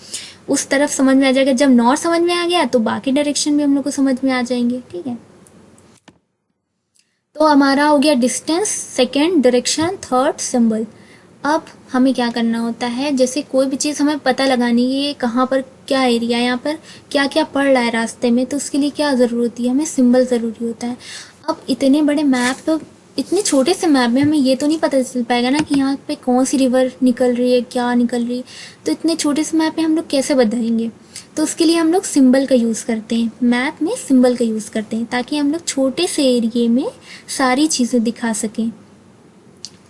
[SPEAKER 1] उस तरफ समझ में आ जाएगा। जब नॉर्थ समझ में आ गया तो बाकी डायरेक्शन भी हम लोग को समझ में आ जाएंगे, ठीक है। तो हमारा हो गया distance, second direction, third symbol. अब हमें क्या करना होता है, जैसे कोई भी चीज़ हमें पता लगानी है, ये कहाँ पर क्या एरिया है, यहाँ पर क्या क्या पड़ रहा है रास्ते में, तो उसके लिए क्या ज़रूरत होती है, हमें सिंबल ज़रूरी होता है। अब इतने बड़े मैप, इतने छोटे से मैप में हमें ये तो नहीं पता चल पाएगा ना कि यहाँ पे कौन सी रिवर निकल रही है, क्या निकल रही है। तो इतने छोटे से मैप में हम लोग कैसे बताएंगे, तो उसके लिए हम लोग सिंबल का यूज़ करते हैं, मैप में सिंबल का यूज़ करते हैं, ताकि हम लोग छोटे से एरिए में सारी चीज़ें दिखा सकें।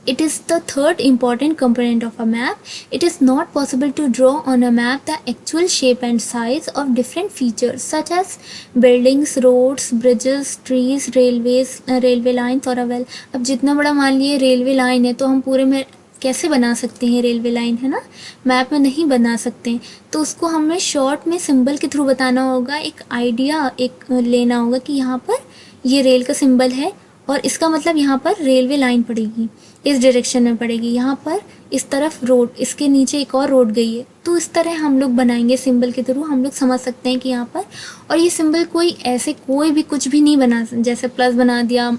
[SPEAKER 1] It is the third important component of a map. It is not possible to draw on a map the actual shape and size of different features such as buildings, roads, bridges, trees, railways, railway lines और well. अब जितना बड़ा मान लिए railway line है, तो हम पूरे में कैसे बना सकते हैं रेलवे लाइन, है ना, मैप में नहीं बना सकते। तो उसको हमें शॉर्ट में सिंबल के थ्रू बताना होगा, एक आइडिया एक लेना होगा कि यहाँ पर ये रेल का सिंबल है और इसका मतलब यहाँ पर रेलवे लाइन पड़ेगी, इस डायरेक्शन में पड़ेगी, यहाँ पर इस तरफ रोड, इसके नीचे एक और रोड गई है। तो इस तरह हम लोग बनाएंगे सिंबल के थ्रू, हम लोग समझ सकते हैं कि यहाँ पर। और ये सिंबल कोई ऐसे कोई भी कुछ भी नहीं बना, जैसे प्लस बना दिया,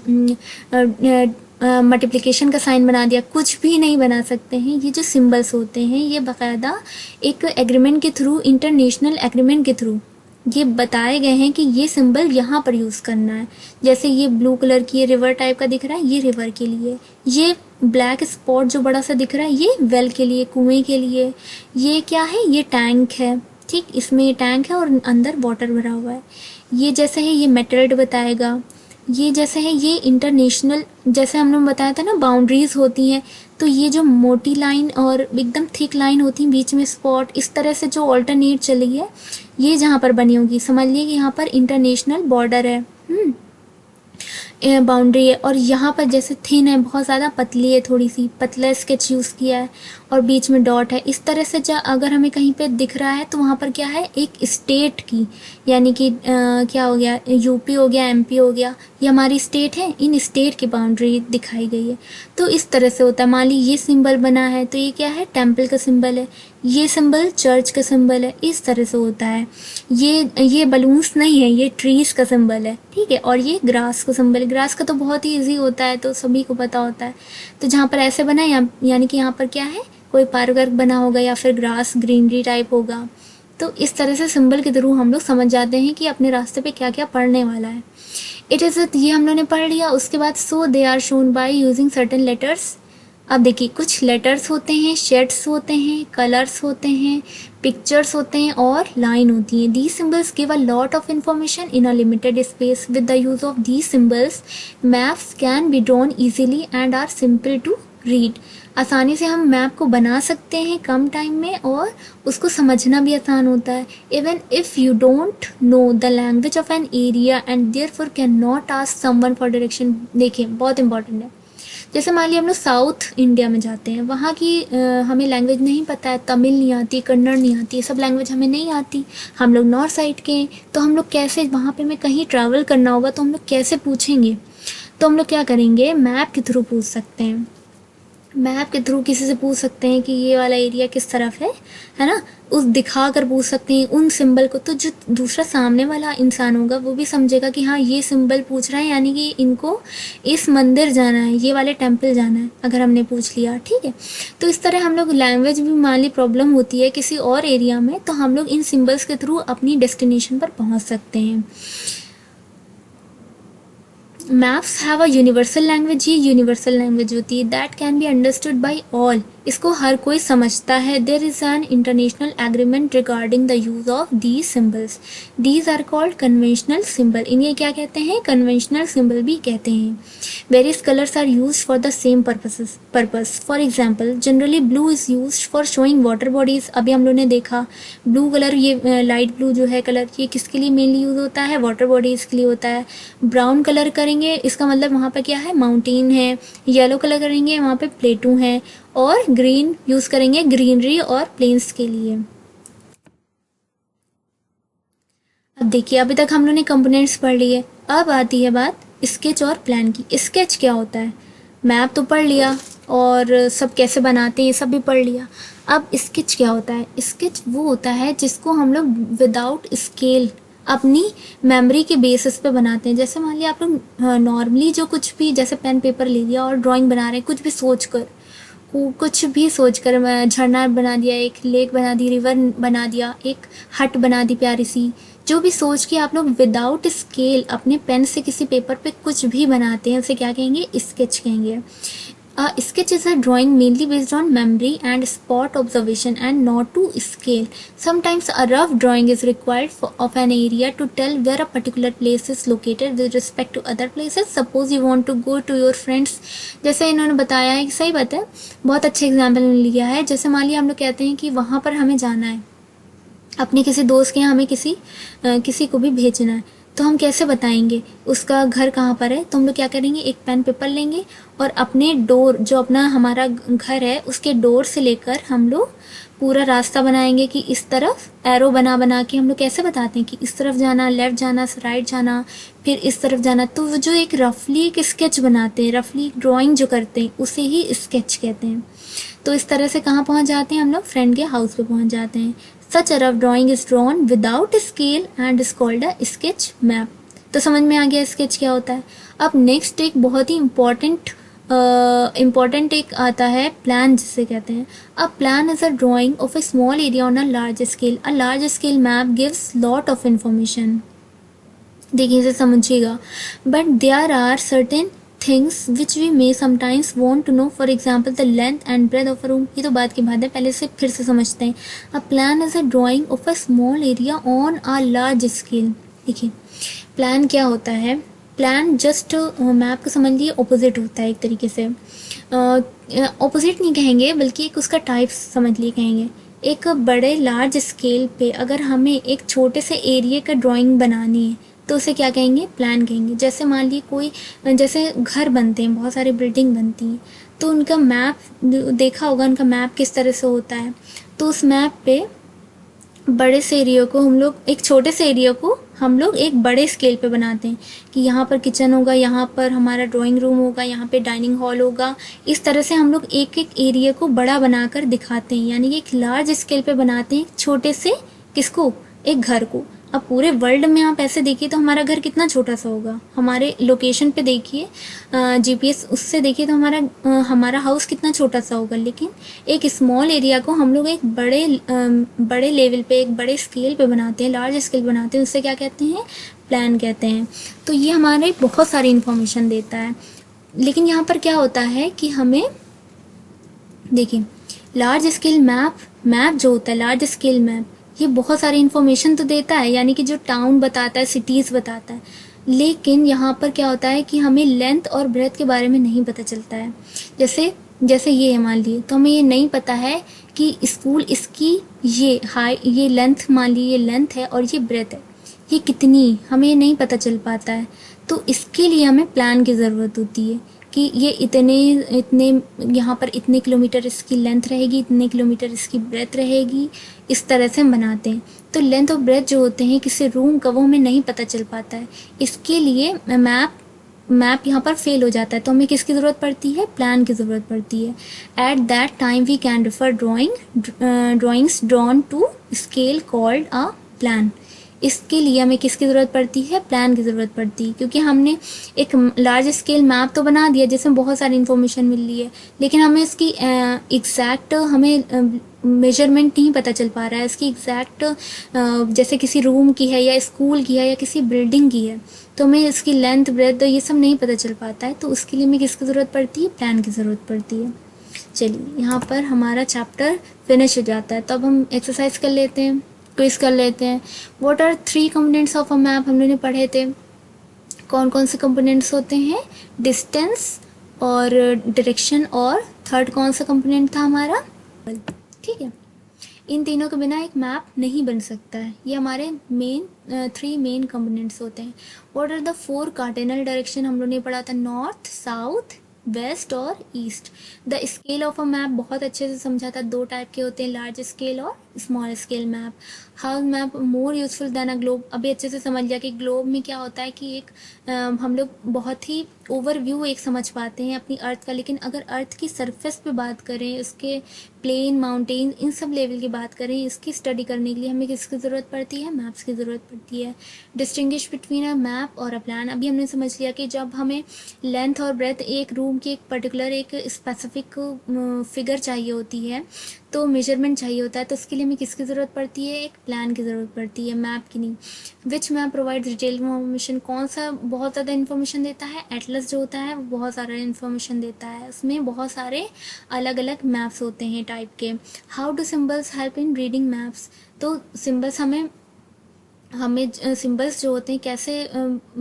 [SPEAKER 1] मल्टीप्लिकेशन का साइन बना दिया, कुछ भी नहीं बना सकते हैं। ये जो सिंबल्स होते हैं ये बाकायदा एक एग्रीमेंट के थ्रू, इंटरनेशनल एग्रीमेंट के थ्रू ये बताए गए हैं कि ये सिंबल यहाँ पर यूज़ करना है। जैसे ये ब्लू कलर की ये रिवर टाइप का दिख रहा है, ये रिवर के लिए। ये ब्लैक स्पॉट जो बड़ा सा दिख रहा है, ये वेल के लिए, कुएं के लिए। ये क्या है, ये टैंक है, ठीक, इसमें ये टैंक है और अंदर वाटर भरा हुआ है। ये जैसे है ये मेटल्ड बताएगा। ये जैसे है ये इंटरनेशनल, जैसे हम लोग बताया था ना बाउंड्रीज होती हैं, तो ये जो मोटी लाइन और एकदम थिक लाइन होती है बीच में स्पॉट, इस तरह से जो ऑल्टरनेट चली है, ये जहाँ पर बनी होगी समझ लिए कि यहाँ पर इंटरनेशनल बॉर्डर है, बाउंड्री है। और यहाँ पर जैसे थिन है, बहुत ज़्यादा पतली है, थोड़ी सी पतला स्केच यूज़ किया है और बीच में डॉट है। इस तरह से जब अगर हमें कहीं पे दिख रहा है तो वहाँ पर क्या है, एक स्टेट की, यानी कि क्या हो गया, यूपी हो गया, एमपी हो गया, ये हमारी स्टेट है, इन स्टेट की बाउंड्री दिखाई गई है। तो इस तरह से होता है। मान ली ये सिंबल बना है तो ये क्या है, टेम्पल का सिंबल है, ये सिंबल चर्च का सिंबल है, इस तरह से होता है। ये बलून्स नहीं है, ये ट्रीज का सिंबल है, ठीक है। और ये ग्रास का सिंबल है, ग्रास का तो बहुत ही इजी होता है, तो सभी को पता होता है। तो जहाँ पर ऐसे बना है यानी कि यहाँ पर क्या है, कोई पार्क वर्क बना होगा या फिर ग्रास ग्रीनरी टाइप होगा। तो इस तरह से सिंबल के थ्रू हम लोग समझ जाते हैं कि अपने रास्ते पे क्या क्या पढ़ने वाला है। इट इज़, ये हम लोगों ने पढ़ लिया। उसके बाद so they are shown by using certain letters. अब देखिए कुछ लेटर्स होते हैं, शेड्स होते हैं, कलर्स होते हैं, पिक्चर्स होते हैं और लाइन होती हैं। These symbols give a lot of information in a limited space. With the use of these symbols, maps can be drawn easily and are simple to read. आसानी से हम मैप को बना सकते हैं कम टाइम में और उसको समझना भी आसान होता है। Even if you don't know the language of an area and therefore cannot ask someone for direction. देखिए बहुत इंपॉर्टेंट है। जैसे मान लिया हम लोग साउथ इंडिया में जाते हैं, वहाँ की हमें लैंग्वेज नहीं पता है, तमिल नहीं आती, कन्नड़ नहीं आती, ये सब लैंग्वेज हमें नहीं आती। हम लोग नॉर्थ साइड के हैं, तो हम लोग कैसे वहाँ पे हमें कहीं ट्रैवल करना होगा तो हम लोग कैसे पूछेंगे, तो हम लोग क्या करेंगे, मैप के थ्रू पूछ सकते हैं। मैप के थ्रू किसी से पूछ सकते हैं कि ये वाला एरिया किस तरफ है ना, उस दिखा कर पूछ सकते हैं उन सिंबल को। तो जो दूसरा सामने वाला इंसान होगा वो भी समझेगा कि हाँ ये सिंबल पूछ रहा है, यानी कि इनको इस मंदिर जाना है, ये वाले टेम्पल जाना है, अगर हमने पूछ लिया, ठीक है। तो इस तरह हम लोग लैंग्वेज भी मान ली प्रॉब्लम होती है किसी और एरिया में, तो हम लोग इन सिम्बल्स के थ्रू अपनी डेस्टिनेशन पर पहुँच सकते हैं। Maps have a universal language. ये यूनिवर्सल लैंग्वेज होती है that can be understood by all, इसको हर कोई समझता है। There is an international agreement regarding the use of these symbols. These are called conventional symbol. इन्हें क्या कहते हैं, कन्वेंशनल सिम्बल भी कहते हैं। Various colours are use for the same purpose. For example generally blue is use for showing water bodies. अभी हम लोग ने देखा ब्लू कलर, ये लाइट ब्लू जो है कलर, ये किसके लिए मेनली यूज होता है, वाटर बॉडीज के लिए होता है। ब्राउन कलर करेंगे, इसका मतलब वहाँ पे क्या है, माउंटेन है। येलो कलर करेंगे, वहाँ पे प्लेटू है। और ग्रीन यूज करेंगे ग्रीनरी और प्लेन्स के लिए। अब देखिए, अभी तक हम लोगों ने कंपोनेंट्स पढ़ लिए, अब आती है बात स्केच और प्लान की। स्केच क्या होता है? मैप तो पढ़ लिया और सब कैसे बनाते हैं ये सब भी पढ़ लिया। अब स्केच क्या होता है? स्केच वो होता है जिसको हम लोग विदाउट स्केल अपनी मेमोरी के बेसिस पे बनाते हैं। जैसे मान लिया आप लोग नॉर्मली जो कुछ भी, जैसे पेन पेपर ले लिया और ड्राइंग बना रहे हैं, कुछ भी सोच कर, कुछ भी सोच कर झरना बना दिया, एक लेक बना दी, रिवर बना दिया, एक हट बना दी प्यारी सी। जो भी सोच के आप लोग विदाउट स्केल अपने पेन से किसी पेपर पे कुछ भी बनाते हैं, उसे क्या कहेंगे? स्केच कहेंगे। Sketch is a drawing mainly based on memory and spot observation and not to scale. Sometimes a rough drawing is required of an area to tell where a particular place is located with respect to other places. Suppose you want to go to your friends. जैसे इन्होंने बताया है, सही बात है, बहुत अच्छे example लिया है। जैसे मान लिया हम लोग कहते हैं कि वहाँ पर हमें जाना है, अपने किसी दोस्त के यहाँ हमें किसी को भी भेजना है, तो हम कैसे बताएंगे उसका घर कहाँ पर है? तो हम लोग क्या करेंगे, एक पेन पेपर लेंगे और अपने डोर, जो अपना हमारा घर है उसके डोर से लेकर हम लोग पूरा रास्ता बनाएंगे कि इस तरफ एरो बना बना के हम लोग कैसे बताते हैं कि इस तरफ जाना, लेफ़्ट जाना, राइट जाना, फिर इस तरफ जाना। तो वो जो एक रफली एक स्केच बनाते हैं, रफली ड्राइंग जो करते हैं, उसे ही स्केच कहते हैं। तो इस तरह से कहाँ पहुँच जाते हैं हम लोग? फ्रेंड के हाउस पे पहुँच जाते हैं। Such a rough drawing is drawn without scale and is called a sketch map. तो समझ में आ गया स्केच क्या होता है। अब नेक्स्ट एक बहुत ही इम्पॉर्टेंट एक आता है प्लान, जिसे कहते हैं। A plan is a drawing of a small area on a large scale. A large scale map gives lot of information. देखिए, इसे समझिएगा। But there are certain things which we may sometimes want to know, for example the length and breadth of a room। ये तो बात की बात है, पहले से फिर से समझते हैं। A plan is a drawing of a small area on a large scale। देखिए, प्लान क्या होता है? प्लान जस्ट मैप को समझ लिए ऑपोजिट होता है एक तरीके से। ऑपोजिट नहीं कहेंगे, बल्कि एक उसका टाइप समझ लिए कहेंगे। एक बड़े लार्ज स्केल पे अगर हमें एक छोटे से एरिया का ड्राइंग बनानी है तो उसे क्या कहेंगे? प्लान कहेंगे। जैसे मान लीजिए कोई, जैसे घर बनते हैं, बहुत सारी बिल्डिंग बनती हैं, तो उनका मैप देखा होगा, उनका मैप किस तरह से होता है। तो उस मैप पे बड़े से एरिया को हम लोग, एक छोटे से एरिया को हम लोग एक बड़े स्केल पे बनाते हैं कि यहाँ पर किचन होगा, यहाँ पर हमारा ड्राइंग रूम होगा, यहाँ पे डाइनिंग हॉल होगा। इस तरह से हम लोग एक एक एरिया को बड़ा बनाकर दिखाते हैं, यानी कि एक लार्ज स्केल पे बनाते हैं छोटे से किसको? एक घर को। अब पूरे वर्ल्ड में आप ऐसे देखिए तो हमारा घर कितना छोटा सा होगा। हमारे लोकेशन पे देखिए, जीपीएस उससे देखिए तो हमारा हाउस कितना छोटा सा होगा। लेकिन एक स्मॉल एरिया को हम लोग एक बड़े लेवल पे, एक बड़े स्केल पे बनाते हैं, लार्ज स्केल बनाते हैं, उससे क्या कहते हैं? प्लान कहते हैं। तो ये हमारे बहुत सारी इन्फॉर्मेशन देता है। लेकिन यहाँ पर क्या होता है कि हमें देखिए, लार्ज स्केल मैप जो होता है, लार्ज स्केल मैप, ये बहुत सारी इन्फॉर्मेशन तो देता है, यानी कि जो टाउन बताता है, सिटीज़ बताता है। लेकिन यहाँ पर क्या होता है कि हमें लेंथ और ब्रेथ के बारे में नहीं पता चलता है। जैसे ये है, मान लिए, तो हमें ये नहीं पता है कि स्कूल इसकी ये लेंथ, मान ली ये लेंथ है और ये ब्रेथ है, ये कितनी, हमें ये नहीं पता चल पाता है। तो इसके लिए हमें प्लान की ज़रूरत होती है कि ये इतने यहाँ पर इतने किलोमीटर इसकी लेंथ रहेगी, इतने किलोमीटर इसकी ब्रेथ रहेगी, इस तरह से हम बनाते हैं। तो लेंथ और ब्रेथ जो होते हैं किसी रूम का, वो हमें नहीं पता चल पाता है। इसके लिए मैप यहाँ पर फेल हो जाता है। तो हमें किसकी ज़रूरत पड़ती है? प्लान की ज़रूरत पड़ती है। At that time we can refer drawings drawn to scale called a plan. इसके लिए हमें किसकी ज़रूरत पड़ती है? प्लान की ज़रूरत पड़ती है, क्योंकि हमने एक लार्ज स्केल मैप तो बना दिया जिसमें बहुत सारी इन्फॉर्मेशन मिल रही है, लेकिन हमें इसकी एग्जैक्ट हमें मेजरमेंट नहीं पता चल पा रहा है। इसकी एग्जैक्ट जैसे किसी रूम की है या स्कूल की है या किसी बिल्डिंग की है, तो हमें इसकी लेंथ ब्रेथ ये सब नहीं पता चल पाता है। तो उसके लिए हमें किसकी ज़रूरत पड़ती है? प्लान की ज़रूरत पड़ती है। चलिए, यहाँ पर हमारा चैप्टर फिनिश हो जाता है। तो अब हम एक्सरसाइज कर लेते हैं, क्विज कर लेते हैं। What are 3 components of a map, हम लोगों ने पढ़े थे। कौन कौन से कंपोनेंट्स होते हैं? डिस्टेंस और डायरेक्शन, और थर्ड कौन सा कंपोनेंट था हमारा? ठीक है, इन तीनों के बिना एक मैप नहीं बन सकता है। ये हमारे 3 मेन कंपोनेंट्स होते हैं। What are the 4 cardinal direction, हम लोगों ने पढ़ा था, नॉर्थ, साउथ, वेस्ट और east. The scale of a map बहुत अच्छे से समझा था, 2 टाइप के होते हैं, लार्ज स्केल और small scale map, how map more useful than a globe. अभी अच्छे से समझ लिया कि ग्लोब में क्या होता है कि एक हम लोग बहुत ही ओवरव्यू एक समझ पाते हैं अपनी अर्थ का, लेकिन अगर अर्थ की सरफेस पे बात करें, उसके प्लेन, माउंटेन, इन सब लेवल की बात करें, इसकी स्टडी करने के लिए हमें किसकी ज़रूरत पड़ती है? मैप्स की ज़रूरत पड़ती है। डिस्टिंग्विश बिटवीन अ मैप और अ प्लान। अभी हमने समझ लिया कि जब हमें लेंथ और ब्रेथ एक रूम की एक पर्टिकुलर एक स्पेसिफिक फिगर चाहिए होती है, तो मेजरमेंट चाहिए होता है, तो उसके लिए हमें किसकी ज़रूरत पड़ती है? एक प्लान की ज़रूरत पड़ती है, मैप की नहीं। विच मैप प्रोवाइड डिटेल इन्फॉर्मेशन। कौन सा बहुत ज़्यादा इन्फॉर्मेशन देता है? एटलस जो होता है वो बहुत सारा इन्फॉर्मेशन देता है, उसमें बहुत सारे अलग अलग मैप्स होते हैं टाइप के। How do symbols help in reading maps. तो सिम्बल्स हमें हमें सिंबल्स जो होते हैं कैसे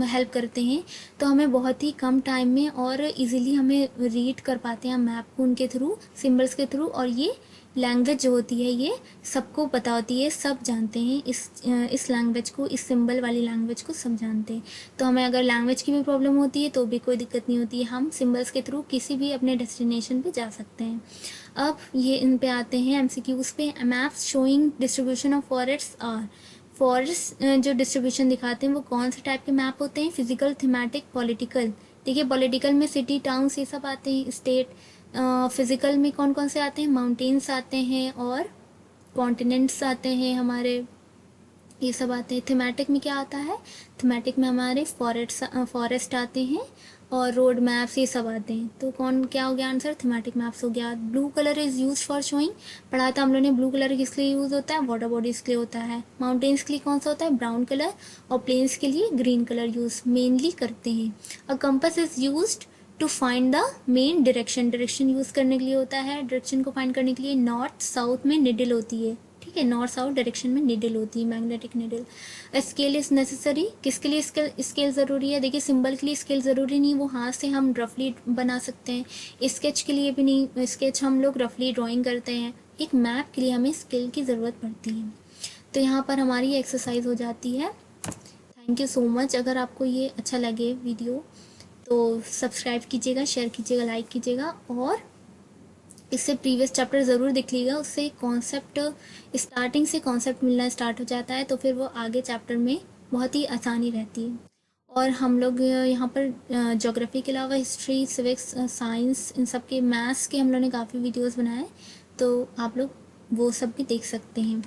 [SPEAKER 1] हेल्प करते हैं, तो हमें बहुत ही कम टाइम में और इजीली हमें रीड कर पाते हैं मैप को उनके थ्रू, सिंबल्स के थ्रू। और ये लैंग्वेज जो होती है ये सबको पता होती है, सब जानते हैं इस लैंग्वेज को, इस सिंबल वाली लैंग्वेज को सब जानते हैं। तो हमें अगर लैंग्वेज की भी प्रॉब्लम होती है तो भी कोई दिक्कत नहीं होती है, हम सिंबल्स के थ्रू किसी भी अपने डेस्टिनेशन पे जा सकते हैं। अब ये इन पे आते हैं एमसीक्यूज पे। Maps showing distribution of forest are. Forest जो डिस्ट्रीब्यूशन दिखाते हैं वो कौन से टाइप के मैप होते हैं? Physical, thematic, political. देखिए पॉलिटिकल में सिटी, टाउन्स ये सब आते हैं, स्टेट। फिजिकल में कौन कौन से आते हैं? माउंटेन्स आते हैं और कॉन्टिनेंट्स आते हैं हमारे, ये सब आते हैं। थीमेटिक में क्या आता है? थीमेटिक में हमारे फॉरेस्ट आते हैं और रोड मैप्स ये सब आते हैं। तो कौन क्या हो गया आंसर? थीमेटिक मैप्स हो गया। Blue colour is use for showing. पढ़ा था हम लोग ने, ब्लू कलर किस लिए यूज होता है? वाटर बॉडीज के लिए होता है। माउंटेन्स के लिए कौन सा होता है? Brown colour. और प्लेन्स के लिए ग्रीन कलर यूज मेनली करते हैं। A compass is used to find the main direction. Direction use करने के लिए होता है, डायरेक्शन को फाइंड करने के लिए। नॉर्थ साउथ में निडल होती है, ठीक है, नॉर्थ साउथ डायरेक्शन में निडल होती है, magnetic needle. Scale is necessary. किसके लिए स्केल ज़रूरी है? देखिए सिंबल के लिए स्केल ज़रूरी नहीं, वो हाथ से हम रफली बना सकते हैं। स्केच के लिए भी नहीं, स्केच हम लोग रफली ड्राइंग करते हैं। एक मैप के लिए हमें स्केल की ज़रूरत पड़ती है। तो यहाँ पर हमारी एक्सरसाइज हो जाती है। Thank you so much. अगर आपको ये अच्छा लगे वीडियो तो सब्सक्राइब कीजिएगा, शेयर कीजिएगा, लाइक कीजिएगा, और इससे प्रीवियस चैप्टर ज़रूर देख लीजिएगा। उससे कॉन्सेप्ट, स्टार्टिंग से कॉन्सेप्ट मिलना स्टार्ट हो जाता है, तो फिर वो आगे चैप्टर में बहुत ही आसानी रहती है। और हम लोग यहाँ पर ज्योग्राफी के अलावा हिस्ट्री, सिविक्स, साइंस, इन सब के, मैथ्स के हम लोग ने काफ़ी वीडियोस बनाए, तो आप लोग वो सब भी देख सकते हैं।